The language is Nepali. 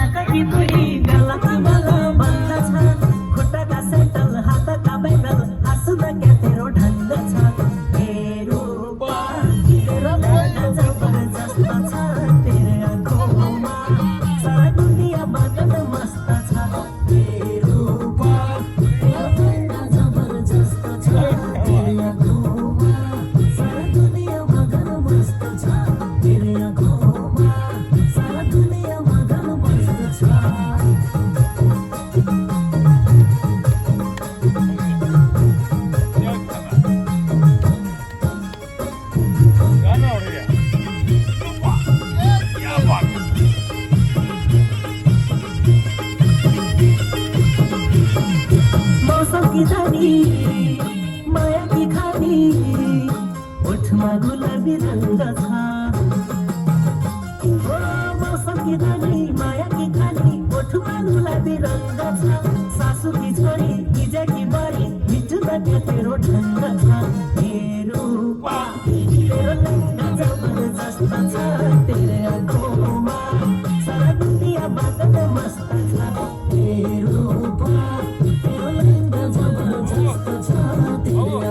नाकाकी तुरी गलाची मला बंद छ खुट्टाका सेन्डल हातका बैंगल हाँस्दा क्या तेरो ढङ्ग छ ए रूपा तेरो लैला जबरजस्त छ तेरे आँखोंमा सारा दुनिया मगन मस्त छ ए रूपा तेरो लैला जबरजस्त छ तेरे आँखोंमा सारा दुनिया मगन मस्त छ तेरे आँखोंमा सारा दुनिया मगन मस्त छ मौसम की रानी माया की खानी ओठमा गुलाबी रंग था मौसम की रानी माया की खानी ओठमा गुलाबी रंग था सासू की छोरी हिजा की बारी मिठो लगे तेरो ढंग था ए रूपा तेरो लहंगा जबरदस्त था तेरे आँखोंमा सारा दुनिया मगन मस्त था ए